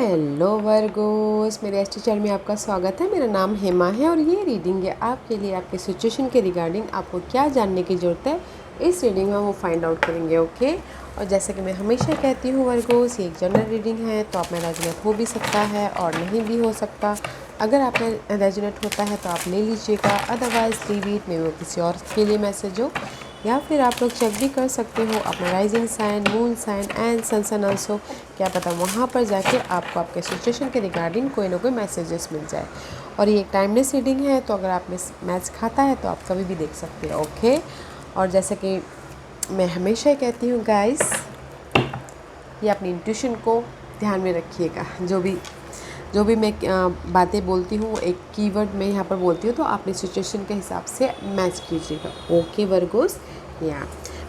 Hello Virgo's, मेरे astro channel में आपका स्वागत है। मेरा नाम हेमा है और ये रीडिंग है आपके लिए। आपके सिचुएशन के रिगार्डिंग आपको क्या जानने की ज़रूरत है, इस रीडिंग में वो फाइंड आउट करेंगे। ओके। और जैसे कि मैं हमेशा कहती हूँ वर्गोस, ये एक जनरल रीडिंग है, तो आप में रेजोनेट हो भी सकता है और नहीं भी हो सकता। अगर आप में रेजोनेट होता है तो आप ले लीजिएगा, अदरवाइज़ लीव इट, मे वो किसी और के लिए मैसेज हो। या फिर आप लोग चेक भी कर सकते हो अपना rising sign, moon sign and sun sign also. क्या पता वहाँ पर जाके आपको आपके सिचुएशन के रिगार्डिंग कोई ना कोई मैसेजेस मिल जाए। और ये एक टाइमलेस रीडिंग है, तो अगर आप में मैच खाता है तो आप कभी भी देख सकते हो। ओके। और जैसे कि मैं हमेशा कहती हूँ गाइस, ये अपनी इंट्यूशन को ध्यान में रखिएगा। जो भी मैं बातें बोलती हूँ, एक कीवर्ड मैं यहाँ पर बोलती हूँ, तो आपने सिचुएशन के हिसाब से मैच कीजिएगा। ओके वर्गोस, या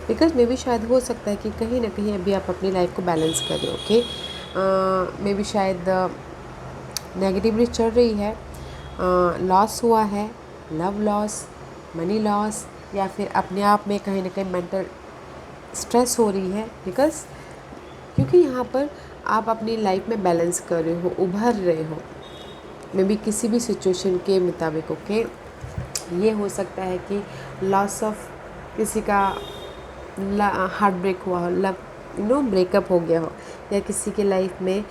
बिकॉज मे भी शायद हो सकता है कि कहीं ना कहीं अभी आप अपनी लाइफ को बैलेंस कर रहे हो। ओके। मे भी शायद नेगेटिवली चल रही है, लॉस हुआ है, लव लॉस, मनी लॉस, या फिर अपने आप में कहीं ना कहीं मेंटल स्ट्रेस हो रही है। बिकॉज क्योंकि यहाँ पर आप अपनी लाइफ में बैलेंस कर रहे हो, उभर रहे हो, मे बी किसी भी सिचुएशन के मुताबिक। ओके। ये हो सकता है कि लॉस ऑफ किसी का हार्ट ब्रेक हुआ हो, लव ब्रेकअप हो गया हो, या किसी के लाइफ में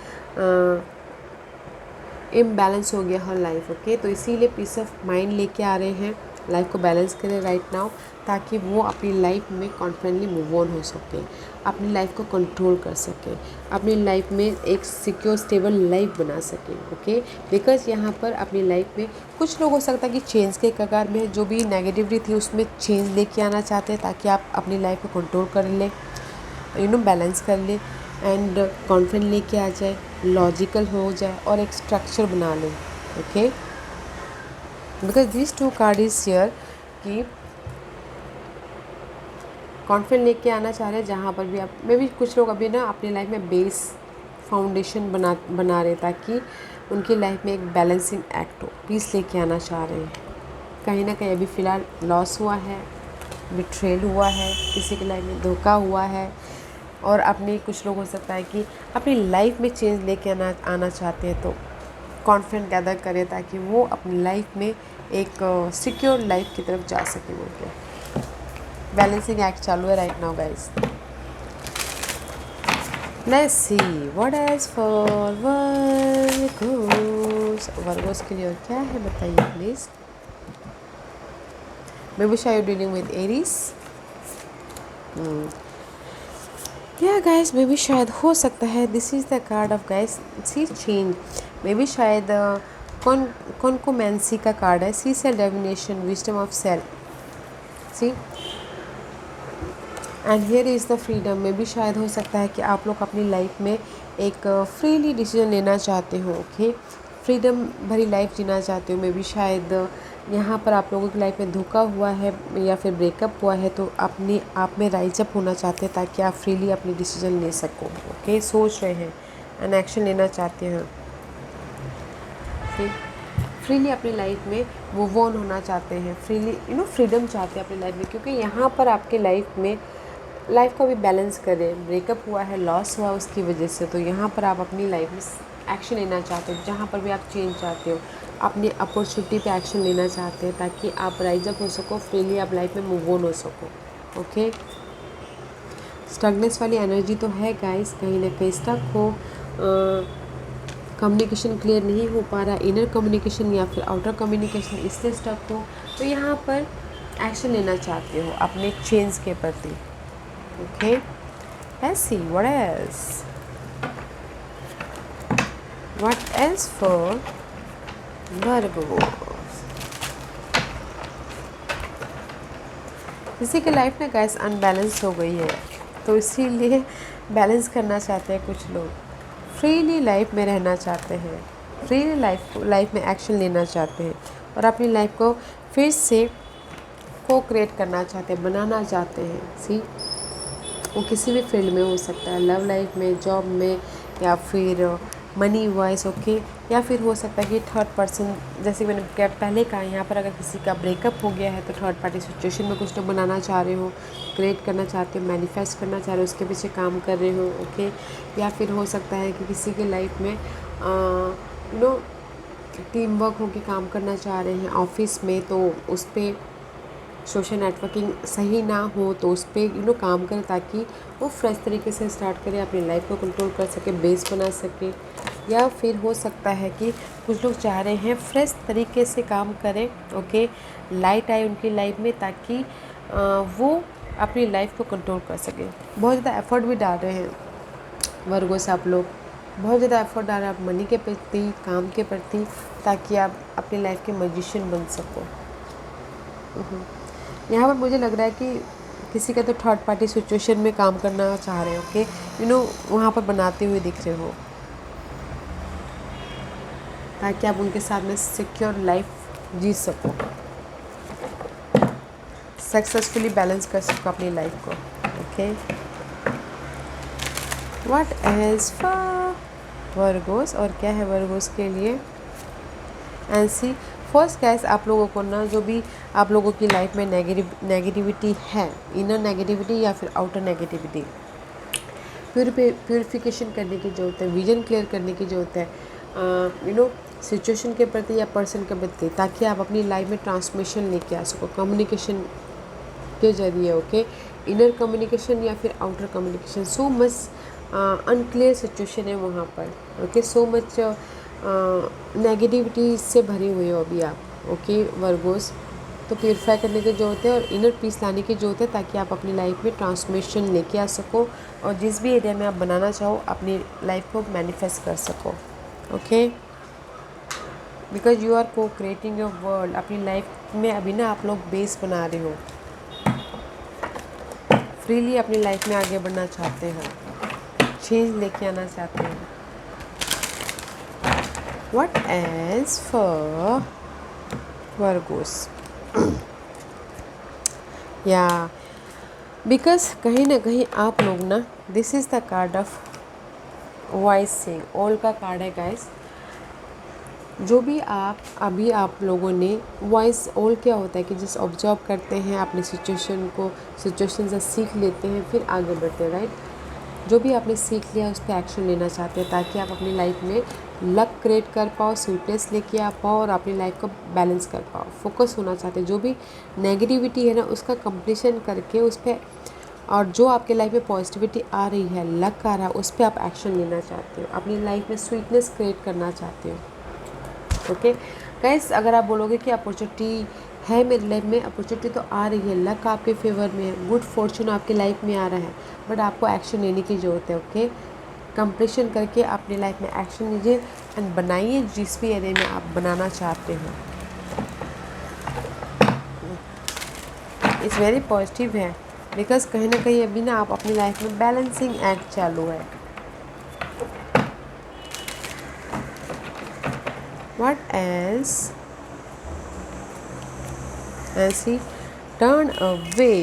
इम्बैलेंस हो गया हो लाइफ। ओके। तो इसीलिए पीस ऑफ माइंड लेके आ रहे हैं, लाइफ को बैलेंस करें राइट नाउ, ताकि वो अपनी लाइफ में कॉन्फिडेंटली मूव ऑन हो सके, अपनी लाइफ को कंट्रोल कर सके, अपनी लाइफ में एक सिक्योर स्टेबल लाइफ बना सके। ओके। बिकॉज यहाँ पर अपनी लाइफ में कुछ लोग हो सकता है कि चेंज के कगार में, जो भी नेगेटिविटी थी उसमें चेंज लेके आना चाहते हैं, ताकि आप अपनी लाइफ को कंट्रोल कर लें, बैलेंस कर ले एंड कॉन्फिडेंट लेके आ जाए, लॉजिकल हो जाए और एक स्ट्रक्चर बना लें। Okay. Because this two card is here कि कॉन्फिडेंट लेके आना चाह रहे हैं, जहाँ पर भी आप मे भी कुछ लोग अभी ना अपनी लाइफ में बेस फाउंडेशन बना रहे, ताकि उनकी लाइफ में एक बैलेंसिंग एक्ट हो, पीस लेके आना चाह रहे हैं। कहीं ना कहीं अभी फ़िलहाल लॉस हुआ है, बिट्रेल हुआ है, किसी की लाइफ में धोखा हुआ है, और अपनी कुछ लोग हो सकता है कि अपनी लाइफ में चेंज लेके आना चाहते हैं। तो कॉन्फिडेंट गैदर करें ताकि वो अपनी लाइफ में एक सिक्योर लाइफ की तरफ जा सके। बोल के बैलेंसिंग एक्ट चालू है right now guys. Let's see what as for Virgos. Virgos के लिए और क्या है बताइए प्लीज। मे बी शायद डीलिंग विद एरीज, या गाइस मे बी शायद हो सकता है this is the card of guys sea change. Maybe शायद कौन को मैंसी का कार्ड है, see self definition, wisdom of self, see and here is the freedom. में भी शायद हो सकता है कि आप लोग अपनी लाइफ में एक फ्रीली डिसीजन लेना चाहते हो। ओके। फ्रीडम भरी लाइफ जीना चाहते हो। मे भी शायद यहाँ पर आप लोगों की लाइफ में धोखा हुआ है या फिर ब्रेकअप हुआ है, तो अपने आप में राइज अप होना चाहते हैं ताकि आप फ्रीली अपनी डिसीजन ले सको। ओके। सोच रहे हैं एंड एक्शन लेना चाहते हैं, फ्रीली अपनी लाइफ में मूव ऑन होना चाहते हैं, फ्रीली फ्रीडम चाहते हैं अपनी लाइफ में। क्योंकि यहाँ पर आपके लाइफ में लाइफ को भी बैलेंस करें, ब्रेकअप हुआ है, लॉस हुआ उसकी वजह से, तो यहाँ पर आप अपनी लाइफ में एक्शन लेना चाहते हो। जहाँ पर भी आप चेंज चाहते हो, अपनी अपॉर्चुनिटी पे एक्शन लेना चाहते हैं ताकि आप राइज अप हो सको, फ्रीली आप लाइफ में मूव ऑन हो सको। ओके। स्टकनेस वाली एनर्जी तो है गाइस, कहीं ना कहीं स्टक हो, कम्युनिकेशन क्लियर नहीं हो पा रहा, इनर कम्युनिकेशन या फिर आउटर कम्युनिकेशन, इससे स्टक हो, तो यहाँ पर एक्शन लेना चाहते हो अपने चेंज के प्रति। Okay, let's see what else. What else for Virgo? किसी की लाइफ में गैस अनबैलेंस हो गई है, तो इसीलिए बैलेंस करना चाहते हैं कुछ लोग, फ्रीली लाइफ में रहना चाहते हैं, फ्रीली लाइफ में एक्शन लेना चाहते हैं और अपनी लाइफ को फिर से को क्रिएट करना चाहते हैं, बनाना चाहते हैं। सी वो किसी भी फील्ड में हो सकता है, लव लाइफ में, जॉब में, या फिर मनी वाइज। ओके। या फिर हो सकता है कि थर्ड पर्सन, जैसे मैंने पहले कहा, यहाँ पर अगर किसी का ब्रेकअप हो गया है तो थर्ड पार्टी सिचुएशन में कुछ तो बनाना चाह रहे हो, क्रिएट करना चाहते हो, मैनिफेस्ट करना चाह रहे हो, उसके पीछे काम कर रहे हो। ओके। या फिर हो सकता है कि किसी के लाइफ में यू नो टीम वर्क होकर काम करना चाह रहे हैं ऑफिस में, तो उस पर सोशल नेटवर्किंग सही ना हो तो उस पर काम करें, ताकि वो फ्रेश तरीके से स्टार्ट करें, अपनी लाइफ को कंट्रोल कर सके, बेस बना सके। या फिर हो सकता है कि कुछ लोग चाह रहे हैं फ्रेश तरीके से काम करें, ओके, लाइट आए उनकी लाइफ में, ताकि वो अपनी लाइफ को कंट्रोल कर सके। बहुत ज़्यादा एफर्ट भी डाल रहे हैं वर्गों से आप लोग, बहुत ज़्यादा एफर्ट डाल रहे हैं आप मनी के प्रति, काम के प्रति, ताकि आप अपनी लाइफ के मैजिशियन बन सको। यहाँ पर मुझे लग रहा है कि किसी का तो थर्ड पार्टी सिचुएशन में काम करना चाह रहे हो, ओके, वहाँ पर बनाते हुए दिख रहे हो, ताकि आप उनके साथ में सिक्योर लाइफ जी सको, सक्सेसफुली बैलेंस कर सको अपनी लाइफ को, okay. What as for Virgos, और क्या है वर्गोस के लिए? एंड सी फर्स्ट गाइस, आप लोगों को ना जो भी आप लोगों की लाइफ में नेगेटिविटी है, इनर नेगेटिविटी या फिर आउटर नेगेटिविटी, प्यूरिफिकेशन करने की ज़रूरत है, विजन क्लियर करने की ज़रूरत है, सिचुएशन के प्रति या पर्सन के प्रति, ताकि आप अपनी लाइफ में ट्रांसफॉर्मेशन लेके आ सको कम्युनिकेशन के जरिए, ओके। इनर कम्युनिकेशन या फिर outer communication, so much unclear situation है वहाँ पर, ओके, सो मच नेगेटिविटी से भरी हुई हो अभी आप, ओके वर्गोस। तो प्यूरिफाई करने की ज़रूरत है और इनर पीस लाने की ज़रूरत है, ताकि आप अपनी लाइफ में ट्रांसफॉर्मेशन लेके आ सको और जिस भी एरिया में आप बनाना चाहो अपनी लाइफ को मैनिफेस्ट कर सको, ओके। बिकॉज यू आर को क्रिएटिंग योर वर्ल्ड, अपनी लाइफ में अभी ना आप लोग बेस बना रहे हो, फ्रीली अपनी लाइफ में आगे बढ़ना चाहते हो, चेंज लेके आना चाहते हो। What else for Virgos? या बिकॉज कहीं ना कहीं आप लोग ना, this is the card of voice sing, all का कार्ड है गाइस। जो भी आप लोगों ने वॉइस ऑल क्या होता है कि जिस ऑब्जर्व करते हैं अपनी सिचुएशन से सीख लेते हैं, फिर आगे बढ़ते हैं, राइट। जो भी आपने सीख लिया उस पर एक्शन लेना चाहते हैं, ताकि आप अपनी लाइफ में लक क्रिएट कर पाओ, स्वीटनेस लेके आ पाओ और अपनी लाइफ को बैलेंस कर पाओ। फोकस होना चाहते हैं, जो भी नेगेटिविटी है ना उसका कंप्लीशन करके उस पर, और जो आपके लाइफ में पॉजिटिविटी आ रही है, लक आ रहा है, उस पर आप एक्शन लेना चाहते हो, अपनी लाइफ में स्वीटनेस क्रिएट करना चाहते हो, ओके गाइस। अगर आप बोलोगे कि अपॉर्चुनिटी है मेरी लाइफ में, अपॉर्चुनिटी तो आ रही है, लक आपके फेवर में है, गुड फॉर्चून आपकी लाइफ में आ रहा है, बट आपको एक्शन लेने की ज़रूरत है, ओके। कंप्लीशन करके अपनी लाइफ में एक्शन लीजिए एंड बनाइए जिस भी एरिया में आप बनाना चाहते हो। इट्स वेरी पॉजिटिव है, बिकॉज कहीं ना कहीं अभी ना आप अपनी लाइफ में बैलेंसिंग एक्ट चालू है। What else? ऐसी टर्न अवे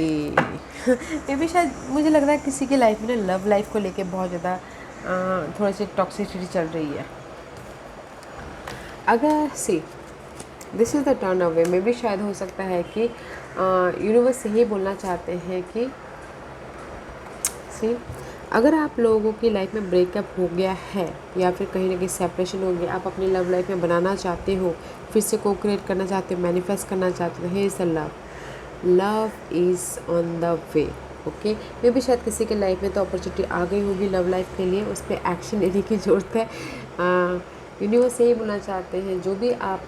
ये भी शायद मुझे लग रहा है किसी की लाइफ में ना लव लाइफ को लेके बहुत ज़्यादा थोड़ी सी टॉक्सिसिटी चल रही है। अगर see this is the turn away में भी शायद हो सकता है कि यूनिवर्स यही बोलना चाहते हैं कि सी अगर आप लोगों की लाइफ में ब्रेकअप हो गया है या फिर कहीं ना कहीं सेपरेशन हो गया, आप अपनी लव लाइफ में बनाना चाहते हो, फिर से को क्रिएट करना चाहते हो, मैनिफेस्ट करना चाहते हो, hey is the love is on the way, okay. मे भी शायद किसी के लाइफ में तो अपॉर्चुनिटी आ गई होगी लव लाइफ के लिए, उस पर एक्शन लेने की ज़रूरत है। यूनिवर्स यही बोलना चाहते हैं, जो भी आप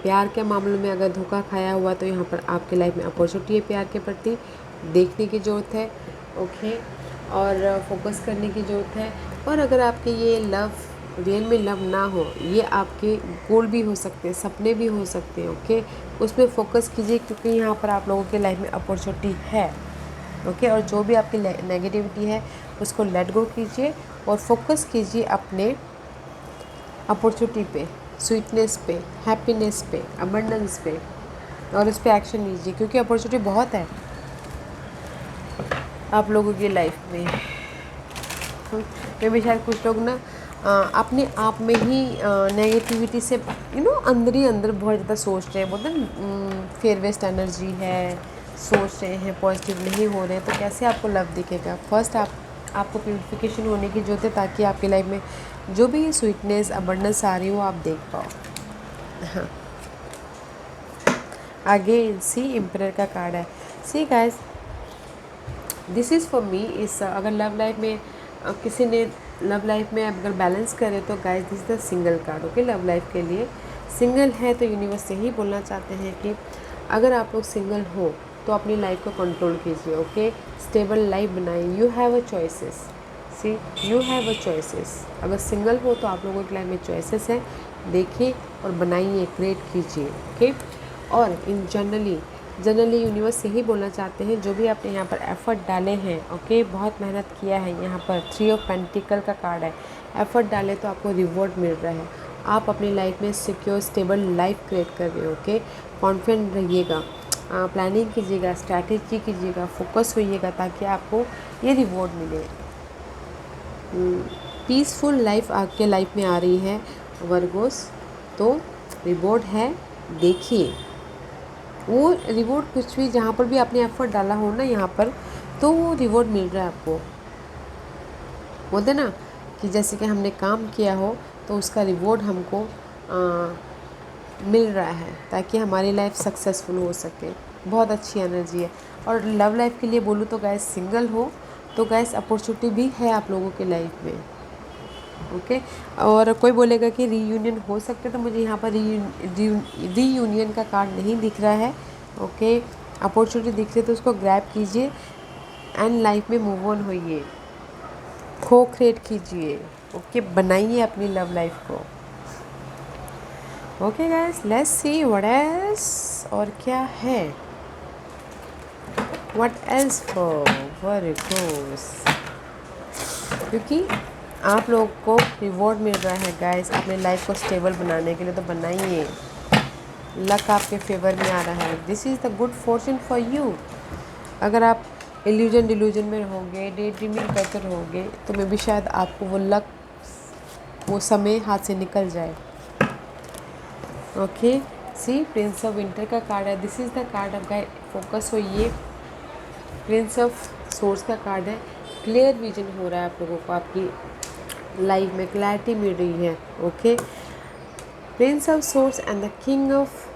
प्यार के मामलों में अगर धोखा खाया हुआ तो यहाँ पर आपके लाइफ में अपॉर्चुनिटी है प्यार के प्रति, देखने की ज़रूरत है, ओके, और फोकस करने की ज़रूरत है। और अगर आपके ये लव रियल में लव ना हो, ये आपके गोल भी हो सकते हैं, सपने भी हो सकते हैं, ओके, उस पर फोकस कीजिए, क्योंकि यहाँ पर आप लोगों के लाइफ में अपॉर्चुनिटी है, ओके। और जो भी आपकी नेगेटिविटी है उसको लेट गो कीजिए और फोकस कीजिए अपने अपॉर्चुनिटी पे, स्वीटनेस पे, हैप्पीनेस पे, अबंडेंस पे, और उस पर एक्शन लीजिए, क्योंकि अपॉर्चुनिटी बहुत है आप लोगों की लाइफ में। भी शायद कुछ लोग ना अपने आप में ही नेगेटिविटी से अंदर ही अंदर बहुत ज़्यादा सोच रहे हैं, बोलते हैं फेयर वेस्ट एनर्जी है, सोच रहे हैं, पॉजिटिव नहीं हो रहे हैं, तो कैसे आपको लव दिखेगा। फर्स्ट आपको प्यूरिफिकेशन होने की ज़रूरत है, ताकि आपकी लाइफ में जो भी ये स्वीटनेस अबंडेंस आ रही हो आप देख पाओ। हाँ, आगे सी एम्परर का कार्ड है। See guys, this is for me. इस अगर लव लाइफ में किसी ने लव लाइफ में अगर बैलेंस करे तो guys this is the single card. Okay, love life के लिए सिंगल है तो यूनिवर्स यही बोलना चाहते हैं कि अगर आप लोग सिंगल हो तो अपनी लाइफ को कंट्रोल कीजिए। ओके, स्टेबल लाइफ बनाइए। You have a choices. See, you have a choices. अगर सिंगल हो तो आप लोगों की लाइफ में चॉइसेस हैं, देखिए और बनाइए, क्रिएट कीजिए। ओके, और इन जनरली यूनिवर्स यही बोलना चाहते हैं जो भी आपने यहाँ पर एफर्ट डाले हैं, ओके, बहुत मेहनत किया है। यहाँ पर 3 ऑफ पेंटिकल का कार्ड है। एफर्ट डाले तो आपको रिवॉर्ड मिल रहा है। आप अपनी लाइफ में सिक्योर स्टेबल लाइफ क्रिएट कर रहे हो। ओके, कॉन्फिडेंट रहिएगा, प्लानिंग कीजिएगा, स्ट्रैटेजी कीजिएगा, फोकस होइएगा ताकि आपको ये रिवॉर्ड मिले। पीसफुल लाइफ आपके लाइफ में आ रही है वर्गोस, तो रिवॉर्ड है, देखिए वो रिवॉर्ड कुछ भी जहाँ पर भी आपने एफर्ट डाला हो ना यहाँ पर, तो वो रिवॉर्ड मिल रहा है आपको। बोलते ना कि जैसे कि हमने काम किया हो तो उसका रिवॉर्ड हमको मिल रहा है ताकि हमारी लाइफ सक्सेसफुल हो सके। बहुत अच्छी एनर्जी है। और लव लाइफ के लिए बोलूँ तो गैस सिंगल हो तो गैस अपॉर्चुनिटी भी है आप लोगों के लाइफ में। ओके, और कोई बोलेगा कि रीयूनियन हो सकते तो मुझे यहाँ पर रीयूनियन का कार्ड नहीं दिख रहा है। ओके, अपॉर्चुनिटी दिख रही है तो उसको ग्रैब कीजिए एंड लाइफ में मूव ऑन होइए, खो क्रिएट कीजिए। ओके, बनाइए अपनी लव लाइफ को। Okay guys, let's see what else, और क्या है, व्हाट एल्स फॉर वर्गोस, क्योंकि आप लोग को रिवॉर्ड मिल रहा है गाइस अपने लाइफ को स्टेबल बनाने के लिए, तो बनाइए। लक आपके फेवर में आ रहा है। This is the good Fortune for you. अगर आप इल्यूजन डिल्यूजन में रहोगे, डे ड्रीमिंग करते रहोगे, तो मे भी शायद आपको वो लक, वो समय हाथ से निकल जाए। Okay, see prince of winter का कार्ड है। This is the card of guide, focus होइए। प्रिंस ऑफ सोर्स का कार्ड है। क्लियर विजन हो रहा है आप लोगों को, आपकी लाइफ में क्लैरिटी मिल रही है। Okay, prince of source and the king of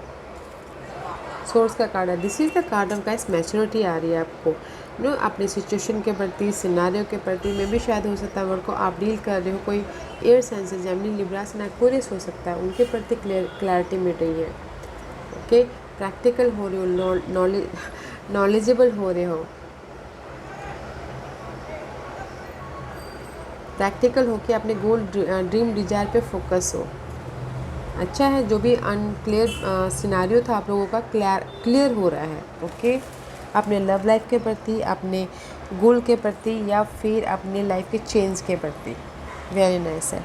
source का कार्ड है। This is the card of guys maturity आ रही है आपको नो, अपनी सिचुएशन के प्रति, सिनारियो के प्रति में भी शायद हो सकता है वर्ड को आप डील कर रहे हो, कोई एयर साइंस है, जेमिनी, लिब्रा, एक्वेरियस हो सकता है, उनके प्रति क्लैरिटी मिल रही है। ओके, प्रैक्टिकल हो रहे हो, नॉलेजेबल हो रहे हो, प्रैक्टिकल हो कि अपने गोल ड्रीम डिजायर पे फोकस हो। अच्छा है, जो भी अनक्लियर सिनारियो था आप लोगों का क्लियर हो रहा है। ओके, अपने लव लाइफ के प्रति, अपने गोल के प्रति, या फिर अपने लाइफ के चेंज के प्रति। वेरी नाइस है,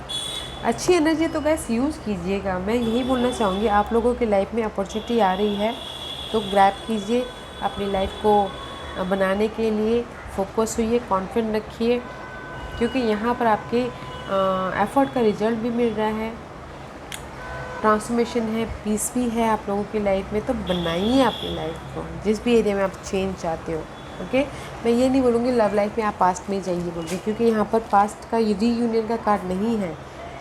अच्छी एनर्जी। तो गैस यूज़ कीजिएगा। मैं यही बोलना चाहूँगी, आप लोगों की लाइफ में अपॉर्चुनिटी आ रही है तो ग्रैब कीजिए, अपनी लाइफ को बनाने के लिए फोकस हुई, कॉन्फिडेंट रखिए, क्योंकि यहाँ पर आपके एफर्ट का रिजल्ट भी मिल रहा है, ट्रांसफॉर्मेशन है, पीस भी है आप लोगों की लाइफ में। तो बनाइए अपनी लाइफ को जिस भी एरिया में आप चेंज चाहते हो। ओके, मैं ये नहीं बोलूँगी लव लाइफ में आप पास्ट में जाइए बोलिए, क्योंकि यहाँ पर पास्ट का रीयूनियन का कार्ड नहीं है।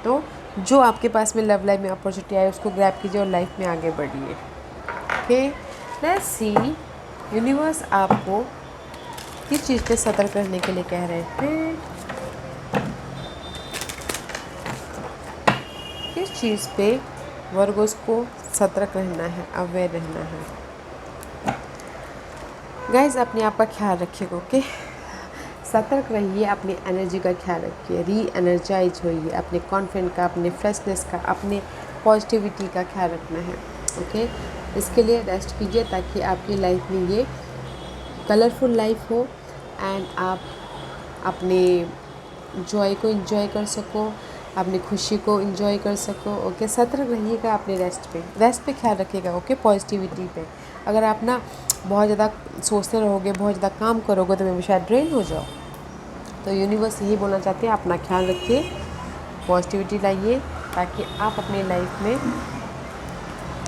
तो जो आपके पास में लव लाइफ में अपॉर्चुनिटी आए उसको ग्रैब कीजिए और लाइफ में आगे बढ़िए। ओके, लेट्स सी यूनिवर्स आपको किस चीज़ पे सतर्क रहने के लिए कह रहे हैं, किस चीज़ पे वर्गोस को सतर्क रहना है, अवेयर रहना है। गाइज, अपने आप का ख्याल रखिएगा। ओके, सतर्क रहिए, अपनी एनर्जी का ख्याल रखिए, री एनर्जाइज होइए, अपने कॉन्फिडेंस का, अपने फ्रेशनेस का, अपने पॉजिटिविटी का ख्याल रखना है। ओके, इसके लिए रेस्ट कीजिए ताकि आपकी लाइफ में ये कलरफुल लाइफ हो एंड आप अपने जॉय को एंजॉय कर सको, अपनी खुशी को एंजॉय कर सको। ओके, सतर्क रहिएगा अपने रेस्ट पे ख्याल रखिएगा। ओके, पॉजिटिविटी पे। अगर आप ना बहुत ज़्यादा सोचते रहोगे, बहुत ज़्यादा काम करोगे तो मैं भी शायद ड्रेन हो जाओ। तो यूनिवर्स यही बोलना चाहते हैं, अपना ख्याल रखिए, पॉजिटिविटी लाइए ताकि आप अपनी लाइफ में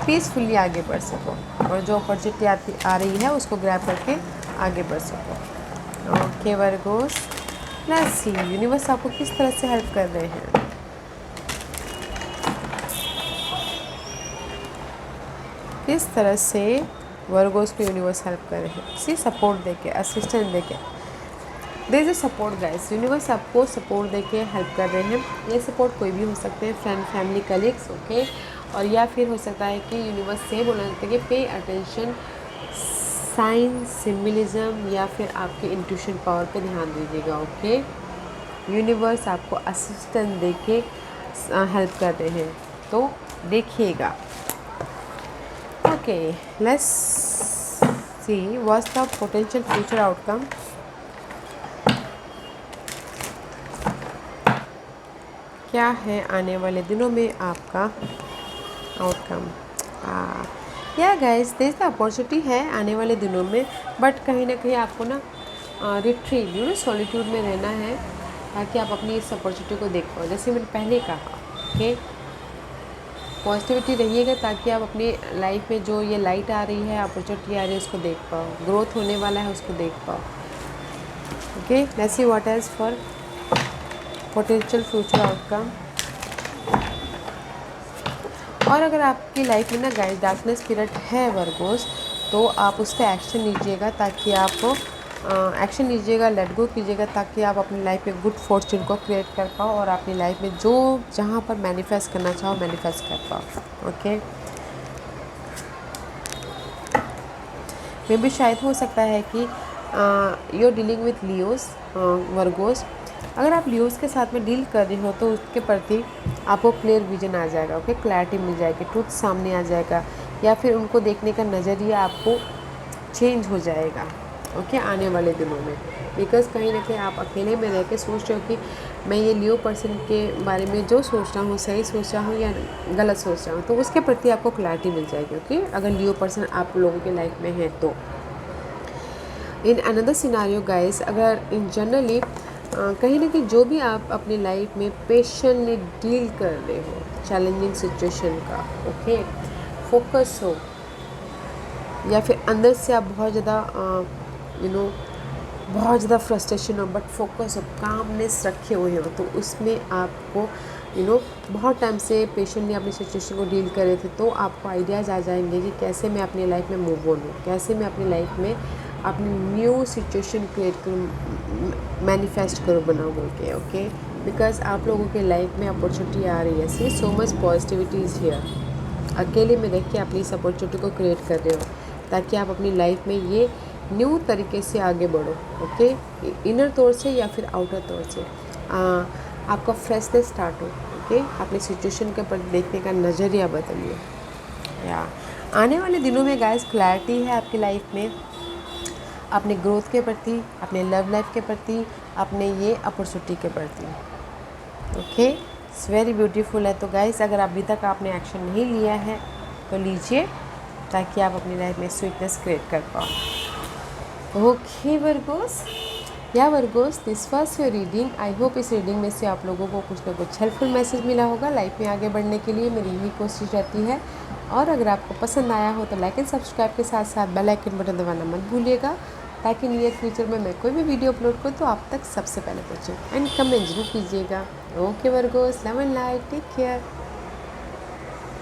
पीसफुली आगे बढ़ सको और जो अपॉर्चुनिटी आ रही है उसको ग्रैब करके आगे बढ़ सको। Okay Virgo's, let's see universe आपको किस तरह से हेल्प कर रहे हैं। किस तरह से वर्गोस को यूनिवर्स हेल्प कर रहे हैं, सी सपोर्ट देके, असिस्टेंस देके। There is a support guys, universe आपको सपोर्ट देके हेल्प कर रहे हैं। ये सपोर्ट कोई भी हो सकते हैं, फ्रेंड, फैमिली, कलीग्स, ओके। और या फिर हो सकता है कि यूनिवर्स से बोलना चाहते हैं कि पे अटेंशन, साइंस, सिम्बलिज्म, या फिर आपके इंट्यूशन पावर पे ध्यान दीजिएगा, ओके। यूनिवर्स आपको असिस्टेंस देके हेल्प कर रहे हैं, तो देखिएगा। Okay, let's see what's the potential future outcome. क्या है आने वाले दिनों में आपका आउटकम। या गाइस, देयर अपॉर्चुनिटी है आने वाले दिनों में, बट कहीं ना कहीं आपको ना रिट्रीव सॉलिट्यूड में रहना है, ताकि आप अपनी इस अपॉर्चुनिटी को देख पाओ। जैसे मैंने पहले कहा कि पॉजिटिविटी रहिएगा, ताकि आप अपनी लाइफ में जो ये लाइट आ रही है, अपॉर्चुनिटी आ रही है, उसको देख पाओ, ग्रोथ होने वाला है उसको देख पाओ, okay. Let's see what else for potential future outcome. और अगर आपकी लाइफ में ना गाइस डार्कनेस पीरियड है वर्गोस, तो आप उस पर एक्शन लीजिएगा, ताकि आप एक्शन लीजिएगा, लेट गो कीजिएगा, ताकि आप अपनी लाइफ में गुड फॉर्चून को क्रिएट कर पाओ और अपनी लाइफ में जो जहाँ पर मैनिफेस्ट करना चाहो मैनिफेस्ट कर पाओ, ओके। मे भी शायद हो सकता है कि you are dealing with Leos Virgos. अगर आप लियोस के साथ में डील कर रहे हो, तो उसके प्रति आपको क्लियर विजन आ जाएगा, ओके। क्लैरिटी मिल जाएगी, ट्रूथ सामने आ जाएगा, या फिर उनको देखने का नज़रिया आपको चेंज हो जाएगा, ओके, आने वाले दिनों में। बिकॉज कहीं ना कहीं आप अकेले में रह के सोच रहे हो कि मैं ये लियो पर्सन के बारे में जो सोच रहा हूँ सही सोच रहा हूँ या गलत सोच रहा हूँ, तो उसके प्रति आपको क्लैरिटी मिल जाएगी, ओके। अगर लियो पर्सन आप लोगों के लाइफ में है तो। इन अनदर सिनारियो गाइस, अगर इन जनरली कहीं ना कहीं जो भी आप अपनी लाइफ में पेशेंटली डील कर रहे हो चैलेंजिंग सिचुएशन का, ओके, फोकस हो, या फिर अंदर से आप बहुत ज़्यादा बहुत ज़्यादा फ्रस्ट्रेशन हो, बट फोकस हो, कामनेस रखे हुए हो, तो उसमें आपको बहुत टाइम से पेशेंटली अपनी सिचुएशन को डील कर रहे थे, तो आपको आइडियाज़ आ जाएंगे कि कैसे मैं अपनी लाइफ में मूव ऑन हूँ, कैसे मैं अपनी लाइफ में अपनी न्यू सिचुएशन क्रिएट करूँ, मैनिफेस्ट करूँ, बनाऊँ बोल के, ओके। बिकॉज आप लोगों के लाइफ में अपॉर्चुनिटी आ रही है, see so much positivity is here. अकेले में रह के अपनी इस अपॉर्चुनिटी को क्रिएट कर रहे हो, ताकि आप अपनी लाइफ में ये न्यू तरीके से आगे बढ़ो, ओके। इनर तौर से या फिर आउटर तौर से आपका फ्रेशनेस स्टार्ट हो, ओके। अपनी सिचुएशन के प्रति देखने का नज़रिया बदलिए। या आने वाले दिनों में गाइस क्लैरिटी है आपकी लाइफ में, अपने ग्रोथ के प्रति, अपने लव लाइफ के प्रति, अपने ये अपॉर्चुनिटी के प्रति, ओके। इट्स वेरी ब्यूटीफुल है। तो गाइस, अगर अभी तक आपने एक्शन नहीं लिया है तो लीजिए, ताकि आप अपनी लाइफ में स्वीटनेस क्रिएट कर पाओ, ओके वर्गोस। या Virgo's, this was your reading. I hope इस रीडिंग में से आप लोगों को कुछ ना कुछ हेल्पफुल मैसेज मिला होगा। लाइफ में आगे बढ़ने के लिए मेरी यही कोशिश रहती है। और अगर आपको पसंद आया हो तो लाइक एंड सब्सक्राइब के साथ साथ बेल आइकन बटन दबाना मत भूलिएगा, ताकि नियर फ्यूचर में मैं कोई भी वीडियो अपलोड करूँ तो आप तक सबसे पहले पहुँचे। एंड कमेंट जरूर कीजिएगा, okay Virgos. Love and light, take care.